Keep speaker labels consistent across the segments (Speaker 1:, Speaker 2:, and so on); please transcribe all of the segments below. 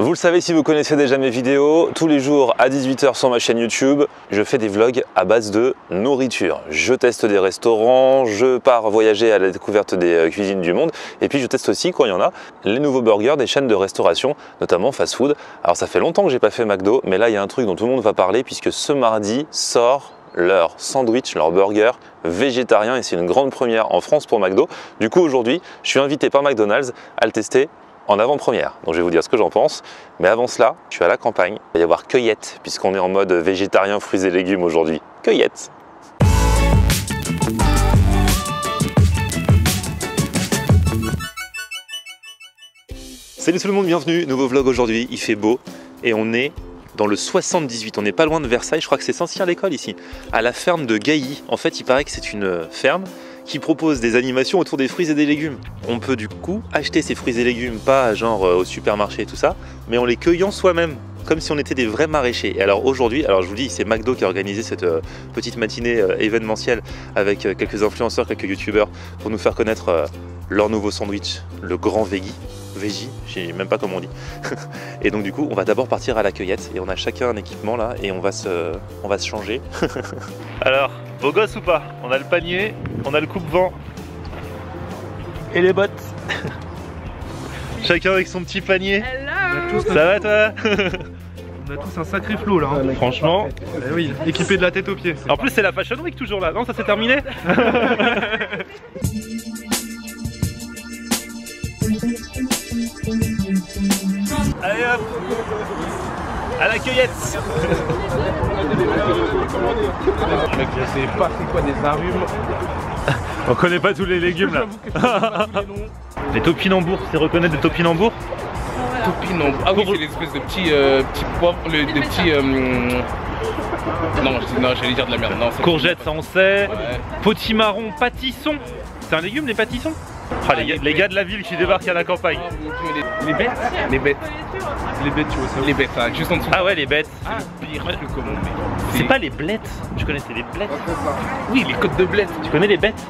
Speaker 1: Vous le savez si vous connaissez déjà mes vidéos, tous les jours à 18 h sur ma chaîne YouTube, je fais des vlogs à base de nourriture. Je teste des restaurants, je pars voyager à la découverte des cuisines du monde et puis je teste aussi, quand il y en a, les nouveaux burgers des chaînes de restauration, notamment fast-food. Alors ça fait longtemps que j'ai pas fait McDo, mais là il y a un truc dont tout le monde va parler puisque ce mardi sort leur sandwich, leur burger végétarien et c'est une grande première en France pour McDo. Du coup aujourd'hui, je suis invité par McDonald's à le tester en avant-première, donc je vais vous dire ce que j'en pense. Mais avant cela, je suis à la campagne, il va y avoir cueillette, puisqu'on est en mode végétarien, fruits et légumes aujourd'hui. Cueillette. Salut tout le monde, bienvenue, nouveau vlog aujourd'hui, il fait beau et on est dans le 78, on n'est pas loin de Versailles, je crois que c'est Saint-Cyr-l'École ici, à la ferme de Gailly. En fait, il paraît que c'est une ferme qui propose des animations autour des fruits et des légumes. On peut du coup acheter ces fruits et légumes, pas genre au supermarché et tout ça, mais en les cueillant soi-même, comme si on était des vrais maraîchers. Et alors aujourd'hui, alors je vous dis, c'est McDo qui a organisé cette petite matinée événementielle avec quelques influenceurs, quelques youtubeurs pour nous faire connaître leur nouveau sandwich, le grand veggie, je sais même pas comment on dit. Et donc du coup, on va d'abord partir à la cueillette et on a chacun un équipement là et on va se changer. Alors, beau gosse ou pas? On a le panier, on a le coupe-vent et les bottes. Chacun avec son petit panier.
Speaker 2: Hello.
Speaker 1: Ça va toi?
Speaker 2: On a tous un sacré flow là. Hein.
Speaker 1: Franchement.
Speaker 2: Oui, équipé de la tête aux pieds.
Speaker 1: En plus c'est la Fashion Week toujours là, non ça s'est terminé? Allez hop, à la cueillette.
Speaker 2: Mec, je sais pas c'est quoi des agrumes.
Speaker 1: On connaît pas tous les légumes là. Les topinambours, tu sais reconnaître des topinambours?
Speaker 3: Topinambours. Ah oui, c'est l'espèce de petits poivres, des petits... Non, j'allais dire de la merde.
Speaker 1: Courgettes, ça on sait.
Speaker 3: Ouais.
Speaker 1: Potimarron, pâtisson. C'est un légume les pâtissons? Ah, les gars de la ville qui débarquent à la campagne.
Speaker 3: Les bêtes. Les bêtes.
Speaker 2: Les bêtes, tu vois ça.
Speaker 3: Les bêtes, hein, juste en dessous.
Speaker 1: Ah ouais, les bêtes.
Speaker 3: Ah, pire truc au monde.
Speaker 1: C'est pas les blettes? Je connaissais les blettes.
Speaker 3: Oui, les côtes de bled.
Speaker 1: Tu connais les bêtes?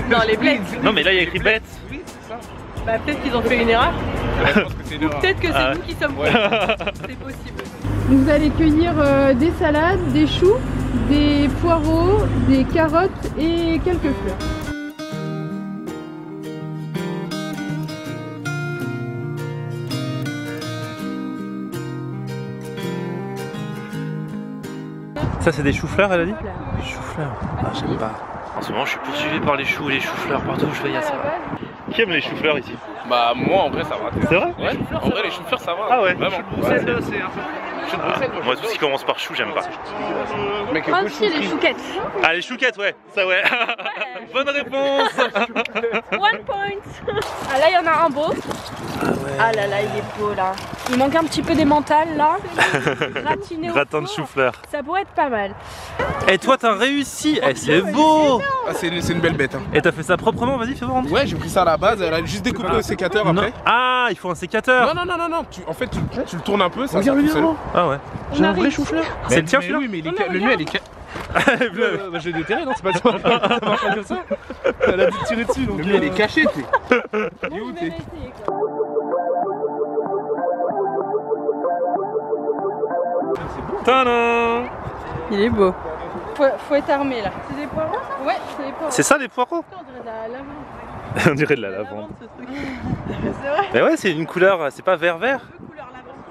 Speaker 4: Non, les blettes.
Speaker 1: Non mais là il y a écrit bêtes.
Speaker 3: Oui, c'est ça.
Speaker 4: Bah peut-être qu'ils ont fait une erreur.
Speaker 3: Ouais, je pense que c'est une erreur.
Speaker 4: Peut-être que c'est
Speaker 1: Ah.
Speaker 4: nous qui sommes
Speaker 3: Ouais.
Speaker 4: C'est possible.
Speaker 5: Vous allez cueillir des salades, des choux, des poireaux, des carottes et quelques fleurs.
Speaker 1: Ça c'est des choux-fleurs elle a dit? Des choux-fleurs. Ah j'aime pas. En ce moment je suis poursuivi par les choux et les choux-fleurs partout où je vais, il y a ça. Qui aime les choux-fleurs ici?
Speaker 3: Bah, moi en vrai, ça va.
Speaker 1: C'est vrai?
Speaker 3: Ouais, en vrai, les choux-fleurs, ça va.
Speaker 1: Ah ouais?
Speaker 3: Vraiment.
Speaker 2: Ouais, c'est un peu.
Speaker 1: Moi tout ce qui commence par chou j'aime pas.
Speaker 3: Mec,
Speaker 4: Ah si, les chouquettes.
Speaker 1: Ah les chouquettes ouais, ça ouais. Bonne réponse.
Speaker 4: 1 point. Ah là, il y en a un beau. Ah là là, il est beau là. Il manque un petit peu d'émental là. Gratiné au
Speaker 1: Gratin de
Speaker 4: four.
Speaker 1: chou-fleur.
Speaker 4: Ça pourrait être pas mal.
Speaker 1: Et toi t'as réussi. Eh c'est beau.
Speaker 3: Ah, c'est une belle bête. Hein.
Speaker 1: Et t'as fait ça proprement, vas-y fais voir.
Speaker 3: Ouais, j'ai pris ça à la base, elle a juste découpé au sécateur
Speaker 1: Non.
Speaker 3: après.
Speaker 1: Ah il faut un sécateur.
Speaker 3: Non, en fait, tu le tournes un peu, ça sort tout seul.
Speaker 1: Ah ouais.
Speaker 4: J'ai un vrai chou-fleur.
Speaker 1: C'est le tien
Speaker 3: Mais
Speaker 1: celui-là?
Speaker 3: oui, mais
Speaker 4: Non,
Speaker 3: le mien, elle est...
Speaker 2: Bah, j'ai déterré, non, c'est pas toi. Ça marche pas comme ça. Elle a dû tirer dessus donc.
Speaker 3: Le mien, elle est cachée, t'es. Il est où, t'es?
Speaker 1: Tadam.
Speaker 4: Il est beau. Faut être armé là. C'est des poireaux? Ouais, c'est des poireaux.
Speaker 1: C'est ça les poireaux?
Speaker 4: On dirait de la lavande.
Speaker 1: On dirait de la lavande.
Speaker 4: Ce truc. C'est vrai.
Speaker 1: Mais ouais c'est une couleur, c'est pas vert vert?
Speaker 4: Couleur lavande.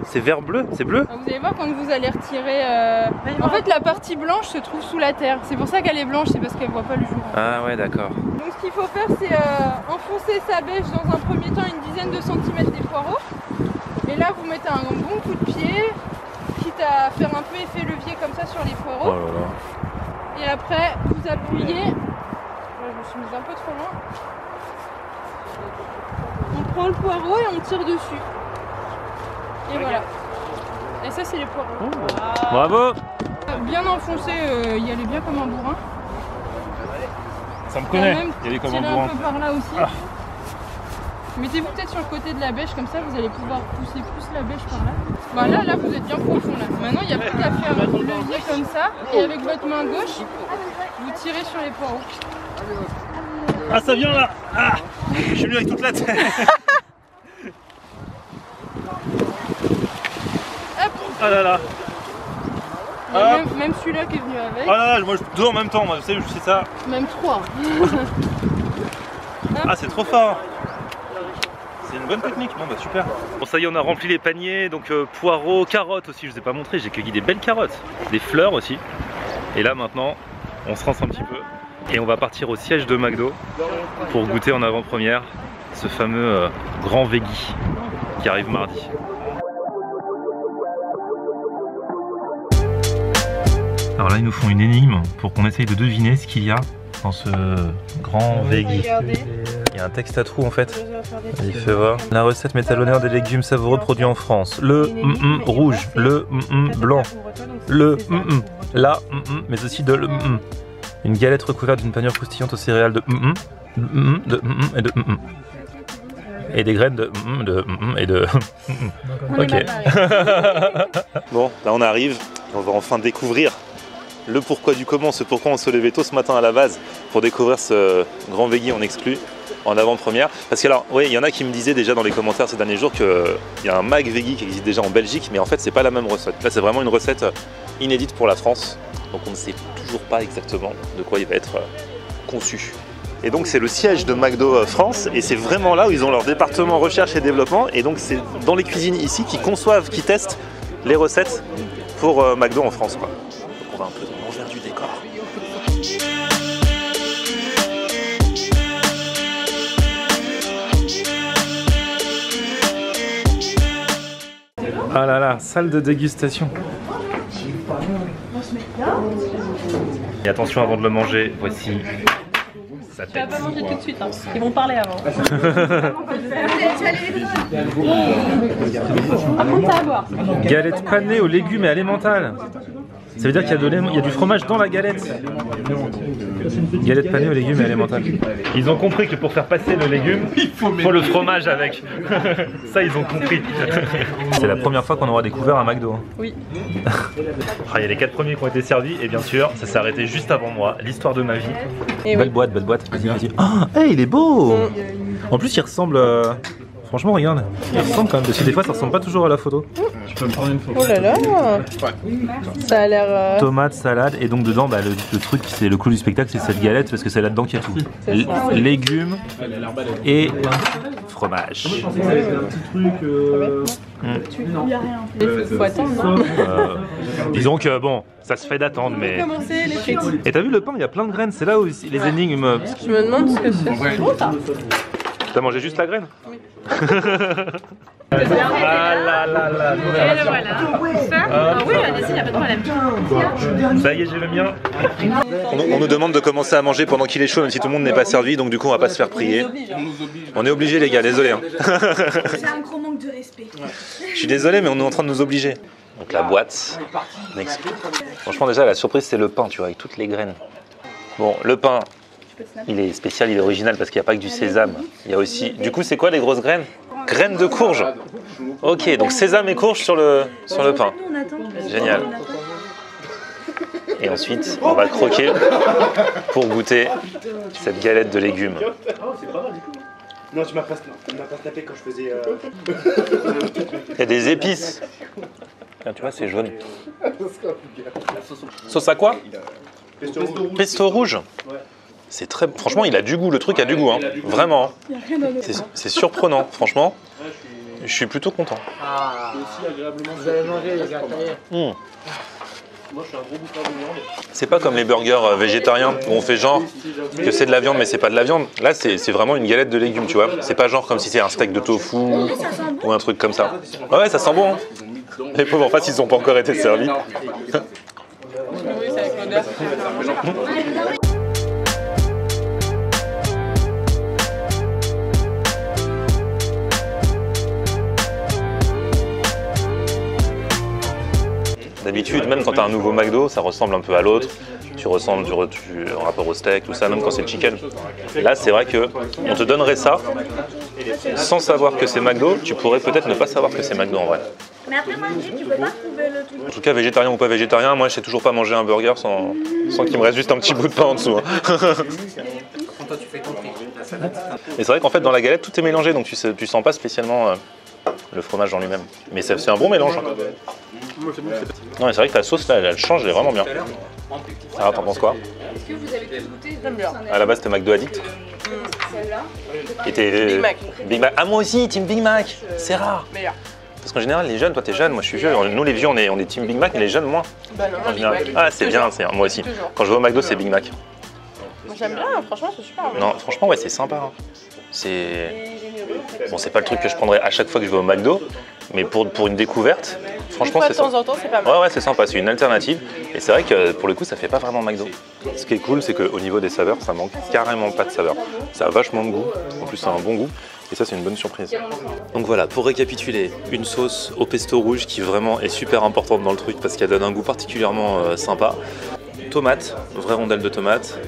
Speaker 1: C'est vert bleu, c'est bleu?
Speaker 4: Vous allez voir quand vous allez retirer. En fait, la partie blanche se trouve sous la terre. C'est pour ça qu'elle est blanche, c'est parce qu'elle voit pas le jour.
Speaker 1: Ah ouais d'accord.
Speaker 4: Donc, ce qu'il faut faire, c'est enfoncer sa bêche dans un premier temps une dizaine de centimètres des poireaux. Et là, vous mettez un bon coup de pied, quitte à faire un peu effet levier comme ça sur les
Speaker 1: Oh
Speaker 4: poireaux.
Speaker 1: là là.
Speaker 4: Et après, vous appuyez. Là, je me suis mise un peu trop loin. On prend le poireau et on tire dessus. Et voilà. Et ça, c'est les poireaux.
Speaker 1: Bravo.
Speaker 4: Bien enfoncé, y aller bien comme un bourrin.
Speaker 1: Ça me
Speaker 4: Quand
Speaker 1: connaît,
Speaker 4: même,
Speaker 1: il y a comme un
Speaker 4: tirez
Speaker 1: bourrin.
Speaker 4: un peu par là aussi.
Speaker 1: Ah.
Speaker 4: Mettez-vous peut-être sur le côté de la bêche, comme ça vous allez pouvoir pousser plus la bêche par là. Voilà, là vous êtes bien profond là. Maintenant il n'y a plus qu'à faire le levier comme ça. Et avec votre main gauche, vous tirez sur les poireaux.
Speaker 1: Ah ça vient là. Ah, je suis venu avec toute la tête. Ah là là.
Speaker 4: Même celui-là qui est venu avec.
Speaker 1: Ah là là, moi deux en même temps, moi, je sais ça.
Speaker 4: Même 3.
Speaker 1: Ah, c'est trop fort. C'est une bonne technique, bon bah super. Bon ça y est, on a rempli les paniers, donc poireaux, carottes aussi, je vous ai pas montré, j'ai cueilli des belles carottes, des fleurs aussi. Et là maintenant, on se rince un petit peu et on va partir au siège de McDo pour goûter en avant-première ce fameux grand veggie qui arrive mardi. Alors là ils nous font une énigme pour qu'on essaye de deviner ce qu'il y a dans ce grand veggie. Il y a un texte à trous en fait. Il fait voir. La recette met à l'honneur des légumes savoureux produits en France. Le rouge, le blanc, le la mais aussi de le Une galette recouverte d'une panure croustillante aux céréales de et de et des graines de et de Ok. Bon, là on arrive et on va enfin découvrir le pourquoi du comment, ce pourquoi on se levait tôt ce matin à la base pour découvrir ce grand veggie en exclu en avant-première. Parce que alors, oui, il y en a qui me disaient déjà dans les commentaires ces derniers jours qu'il y a un Mac veggie qui existe déjà en Belgique, mais en fait c'est pas la même recette. Là c'est vraiment une recette inédite pour la France, donc on ne sait toujours pas exactement de quoi il va être conçu. Et donc c'est le siège de McDo France et c'est vraiment là où ils ont leur département recherche et développement, et donc c'est dans les cuisines ici qu'ils conçoivent, qu'ils testent les recettes pour McDo en France, quoi. Donc on va un peu dans l'envers du décor. Ah là là, salle de dégustation. Et attention avant de le manger, voici sa tête.
Speaker 6: Tu vas pas manger tout de suite, hein. Ils vont parler avant. Après ça à boire.
Speaker 1: Galette panée aux légumes et à l'emmental. Ça veut dire qu'il y a du fromage dans la galette. Galette panée aux légumes et à l'emmental. Ils ont compris que pour faire passer le légume, il faut le fromage avec. Ça, ils ont compris. C'est la première fois qu'on aura découvert un McDo.
Speaker 6: Oui.
Speaker 1: Il y a les 4 premiers qui ont été servis et bien sûr, ça s'est arrêté juste avant moi. L'histoire de ma vie. Belle boîte, belle boîte. Vas-y, vas-y. Ah, hey, il est beau. En plus, il ressemble. Franchement, regarde. Il ressemble quand même, parce que des fois, ça ressemble pas toujours à la photo.
Speaker 2: Je peux me prendre une photo.
Speaker 4: Oh là là. Ça a l'air...
Speaker 1: Tomate, salade, et donc dedans, bah, le truc, c'est le clou du spectacle, c'est cette galette, parce que c'est là-dedans qu'il y a tout. Légumes et fromage.
Speaker 6: Il y a rien.
Speaker 4: Faut attendre, non?
Speaker 1: Disons que bon, ça se fait d'attendre, mais...
Speaker 4: Commencer les frites.
Speaker 1: Et t'as vu le pain, il y a plein de graines, c'est là où les énigmes...
Speaker 4: Je me demande ce que c'est. C'est bon ça?
Speaker 1: T'as mangé juste la graine? Oui. Ah là là là.
Speaker 6: Et le voilà. Ça? Ah oui, vas-y, y a pas de problème.
Speaker 1: Ça y est, j'ai le mien. On nous demande de commencer à manger pendant qu'il est chaud, même si tout le monde n'est pas servi, donc du coup on va pas se faire prier. On est obligé les gars, désolé. Hein.
Speaker 7: C'est un gros manque de respect.
Speaker 1: Je suis désolé, mais on est en train de nous obliger. Donc la boîte. Franchement déjà la surprise c'est le pain, tu vois, avec toutes les graines. Bon, le pain, il est spécial, il est original parce qu'il n'y a pas que du sésame. Il y a aussi... Du coup, c'est quoi les grosses graines? Graines de courge. Ok, donc sésame et courge sur le pain. Génial. Et ensuite, on va le croquer pour goûter cette galette de légumes.
Speaker 8: Non, tu m'as pas tapé quand je faisais...
Speaker 1: Il y a des épices. Ah, tu vois, c'est jaune. Sauce à quoi? Pesto rouge. C'est très... Franchement, il a du goût, le truc a du goût, hein. Vraiment. C'est surprenant, franchement. Je suis plutôt content.
Speaker 8: Vous allez manger les gars,
Speaker 1: C'est pas comme les burgers végétariens où on fait genre que c'est de la viande mais c'est pas de la viande. Là, c'est vraiment une galette de légumes, tu vois. C'est pas genre comme si c'était un steak de tofu ou un truc comme ça. Ah ouais, ça sent bon, hein. Les pauvres en face, ils ont pas encore été servis.
Speaker 4: Oui, c'est avec l'odeur.
Speaker 1: D'habitude, même quand tu as un nouveau McDo, ça ressemble un peu à l'autre. Tu ressembles en rapport au steak, tout ça, même quand c'est le chicken. Là, c'est vrai que on te donnerait ça sans savoir que c'est McDo. Tu pourrais peut-être ne pas savoir que c'est McDo en vrai.
Speaker 7: Mais après, moi, je dis, tu peux pas trouver le truc.
Speaker 1: En tout cas, végétarien ou pas végétarien, moi, je sais toujours pas manger un burger sans qu'il me reste juste un petit bout de pain en dessous. Et c'est vrai qu'en fait, dans la galette, tout est mélangé, donc tu sens pas spécialement le fromage en lui-même. Mais c'est un bon mélange. Hein.
Speaker 2: Moi, c'est bon,
Speaker 1: Non, mais c'est vrai que la sauce là, elle change, elle est vraiment bien. Alors, t'en penses quoi?
Speaker 4: Est-ce que vous avez tous goûté?
Speaker 6: J'aime bien.
Speaker 1: À la base, t'es McDo addict.
Speaker 4: Celle-là.
Speaker 1: Et t'es.
Speaker 6: Big Mac.
Speaker 1: Big Mac. Ah, moi aussi, Team Big Mac. C'est rare.
Speaker 6: Meilleur.
Speaker 1: Parce qu'en général, les jeunes, toi t'es jeune, moi je suis vieux. Nous les vieux, on est Team Big Mac, mais les jeunes moins.
Speaker 6: Bah non,
Speaker 1: En
Speaker 6: Big
Speaker 1: général.
Speaker 6: Mac.
Speaker 1: Ah, c'est bien, moi aussi.
Speaker 6: Toujours.
Speaker 1: Quand je vais au McDo, c'est Big Mac.
Speaker 6: Moi j'aime bien, franchement c'est super.
Speaker 1: Non, franchement, ouais, c'est sympa. Hein. C'est. Bon, c'est pas le truc que je prendrais à chaque fois que je vais au McDo, mais pour une découverte, franchement, c'est
Speaker 6: de temps en temps, c'est pas mal.
Speaker 1: Ouais, ouais, c'est sympa, c'est une alternative. Et c'est vrai que pour le coup, ça fait pas vraiment McDo. Ce qui est cool, c'est qu'au niveau des saveurs, ça manque carrément pas de saveurs. Ça a vachement de goût, en plus, ça a un bon goût. Et ça, c'est une bonne surprise. Donc voilà, pour récapituler, une sauce au pesto rouge qui vraiment est super importante dans le truc parce qu'elle donne un goût particulièrement sympa. Tomates, vraie rondelle de tomates.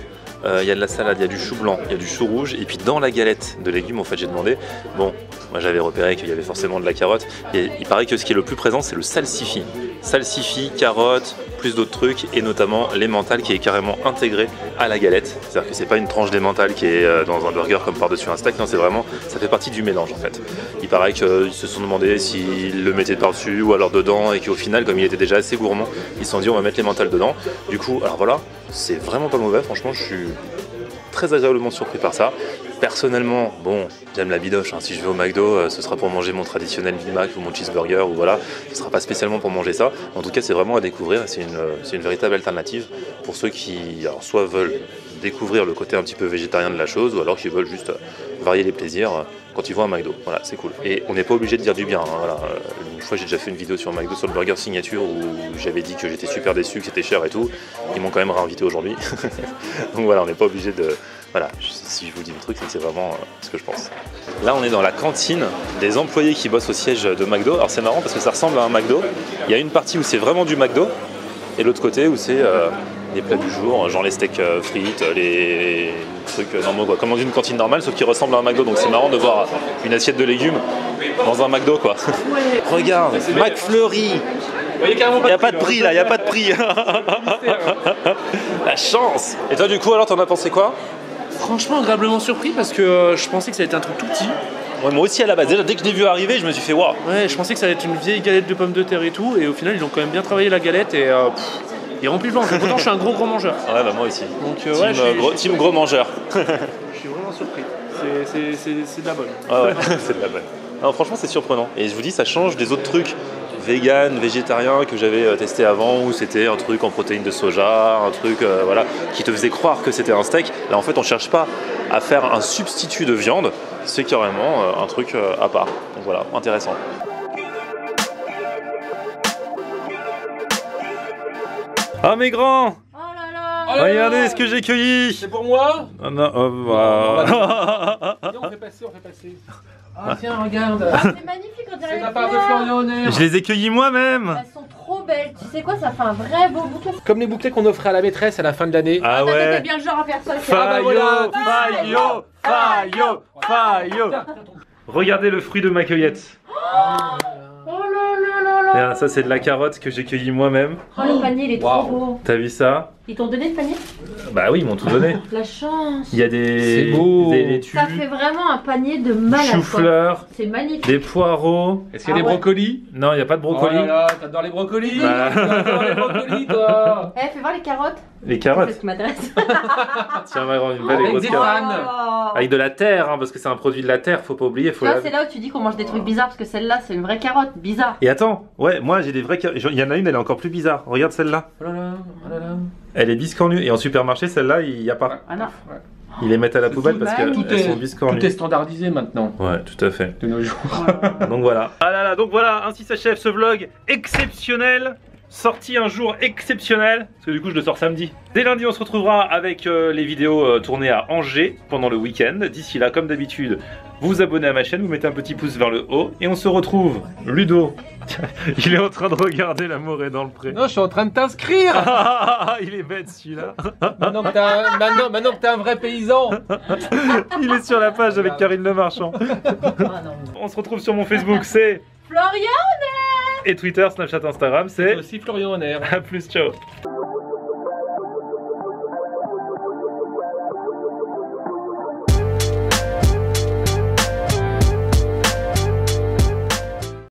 Speaker 1: Il y a de la salade, il y a du chou blanc, il y a du chou rouge. Et puis dans la galette de légumes, en fait, j'ai demandé. Bon, moi j'avais repéré qu'il y avait forcément de la carotte. Et il paraît que ce qui est le plus présent, c'est le salsifis. Salsifis, carottes, plus d'autres trucs, et notamment l'emmental qui est carrément intégré à la galette. C'est-à-dire que c'est pas une tranche d'emmental qui est dans un burger comme par-dessus un steak, non, c'est vraiment, ça fait partie du mélange en fait. Il paraît qu'ils se sont demandé s'ils le mettaient par-dessus ou alors dedans, et qu'au final, comme il était déjà assez gourmand, ils se sont dit on va mettre l'emmental dedans. Du coup, alors voilà, c'est vraiment pas mauvais, franchement, je suis très agréablement surpris par ça. Personnellement, bon, j'aime la bidoche, hein. Si je vais au McDo, ce sera pour manger mon traditionnel Big Mac ou mon cheeseburger, ou voilà, ce sera pas spécialement pour manger ça. En tout cas, c'est vraiment à découvrir, c'est une véritable alternative pour ceux qui, alors, soit veulent découvrir le côté un petit peu végétarien de la chose, ou alors qui veulent juste varier les plaisirs quand ils vont à McDo. Voilà, c'est cool. Et on n'est pas obligé de dire du bien, hein, voilà. Une fois, j'ai déjà fait une vidéo sur McDo, sur le burger signature, où j'avais dit que j'étais super déçu, que c'était cher et tout. Ils m'ont quand même réinvité aujourd'hui. Donc voilà, on n'est pas obligé de... Voilà, si je vous dis le truc, c'est vraiment ce que je pense. Là, on est dans la cantine des employés qui bossent au siège de McDo. Alors c'est marrant parce que ça ressemble à un McDo. Il y a une partie où c'est vraiment du McDo, et l'autre côté où c'est les plats du jour, genre les steaks frites, les trucs normaux, quoi. Comme dans une cantine normale, sauf qui ressemble à un McDo. Donc c'est marrant de voir une assiette de légumes dans un McDo, quoi. Regarde, McFlurry. Il n'y a pas de prix là, il n'y a pas de prix. La chance. Et toi, du coup, alors, t'en as pensé quoi?
Speaker 2: Franchement, agréablement surpris parce que je pensais que ça allait être un truc tout petit.
Speaker 1: Ouais, moi aussi à la base, déjà dès que je l'ai vu arriver, je me suis fait waouh.
Speaker 2: Ouais, je pensais que ça allait être une vieille galette de pommes de terre et tout, et au final ils ont quand même bien travaillé la galette et ils remplissent le ventre. Pourtant je suis un gros mangeur.
Speaker 1: Ouais, bah moi aussi.
Speaker 2: Donc
Speaker 1: team gros mangeur.
Speaker 2: Je suis vraiment surpris. C'est de la bonne.
Speaker 1: Ah ouais, c'est de la bonne. Alors, franchement, c'est surprenant. Et je vous dis, ça change des autres trucs vegan, végétarien que j'avais testé avant, où c'était un truc en protéines de soja, un truc voilà, qui te faisait croire que c'était un steak. Là, en fait, on cherche pas à faire un substitut de viande, c'est carrément un truc à part. Donc voilà, intéressant. Ah mes grands!
Speaker 4: Oh là là!
Speaker 1: Regardez ce que j'ai cueilli!
Speaker 2: C'est pour moi?
Speaker 1: Oh non, bah...
Speaker 2: On fait passer. Ah tiens, regarde!
Speaker 5: C'est magnifique, on dirait
Speaker 2: C'est la part de Florian Honner.
Speaker 1: Je les ai cueillis moi-même!
Speaker 5: Elles sont trop belles. Tu sais quoi, ça fait un vrai beau bouquet.
Speaker 2: Comme les bouquets qu'on offrait à la maîtresse à la fin de l'année.
Speaker 1: Ah
Speaker 5: T'es
Speaker 1: ouais!
Speaker 5: bien le genre à faire ça.
Speaker 1: Fayot! Regardez le fruit de ma cueillette!
Speaker 5: Oh là là là là.
Speaker 1: Ça c'est de la carotte que j'ai cueillie moi-même.
Speaker 5: Oh, le panier, il est trop beau.
Speaker 1: T'as vu ça?
Speaker 5: Ils t'ont donné le panier?
Speaker 1: Bah oui, ils m'ont tout donné.
Speaker 5: La chance.
Speaker 1: Il y a des,
Speaker 2: C'est beau.
Speaker 1: des laitues,
Speaker 5: Ça fait vraiment un panier de malade.
Speaker 1: chou-fleur,
Speaker 5: C'est magnifique.
Speaker 1: des poireaux.
Speaker 2: Est-ce qu'il y a
Speaker 5: Ah
Speaker 2: des
Speaker 5: ouais.
Speaker 2: brocolis?
Speaker 1: Non, il n'y a pas de brocoli.
Speaker 2: Oh là là, t'adores les brocolis?
Speaker 1: Bah.
Speaker 2: T'adores les brocolis, toi?
Speaker 5: Eh, fais voir les carottes.
Speaker 1: Les
Speaker 5: C'est
Speaker 1: carottes.
Speaker 5: ce qui m'intéresse.
Speaker 1: Tiens, ma grande, une belle et
Speaker 2: Avec
Speaker 1: grosse
Speaker 2: des
Speaker 1: carotte.
Speaker 2: fans.
Speaker 1: Avec de la terre, hein, parce que c'est un produit de la terre, faut pas oublier. Faut
Speaker 5: Là,
Speaker 1: la...
Speaker 5: c'est là où tu dis qu'on mange des trucs bizarres parce que celle-là, c'est une vraie carotte bizarre.
Speaker 1: Et attends, ouais, moi j'ai des vraies carottes. Il y en a une, elle est encore plus bizarre. Regarde celle-là.
Speaker 2: Oh là là, oh là là.
Speaker 1: Elle est biscornue. Et en supermarché, celle-là, il n'y a pas.
Speaker 5: Ah non.
Speaker 1: Ils les mettent à la poubelle parce
Speaker 5: mal.
Speaker 1: qu'elles sont
Speaker 2: Tout
Speaker 1: biscornues.
Speaker 2: est standardisé maintenant,
Speaker 1: Ouais, tout à fait.
Speaker 2: de nos jours.
Speaker 1: Donc voilà. Ah là là, donc voilà, ainsi s'achève ce vlog exceptionnel. Sorti un jour exceptionnel, parce que du coup je le sors samedi. Dès lundi on se retrouvera avec les vidéos tournées à Angers pendant le week-end. D'ici là, comme d'habitude, vous vous abonnez à ma chaîne, vous mettez un petit pouce vers le haut et on se retrouve. Ludo, il est en train de regarder La Morée dans le pré.
Speaker 2: Non, je suis en train de t'inscrire.
Speaker 1: Il est bête celui-là.
Speaker 2: Maintenant que t'es un vrai paysan.
Speaker 1: Il est sur la page avec Karine Le Marchand. On se retrouve sur mon Facebook, c'est
Speaker 5: Florian.
Speaker 1: et Twitter, Snapchat, Instagram, c'est
Speaker 2: Aussi Florian Honner.
Speaker 1: à plus, ciao.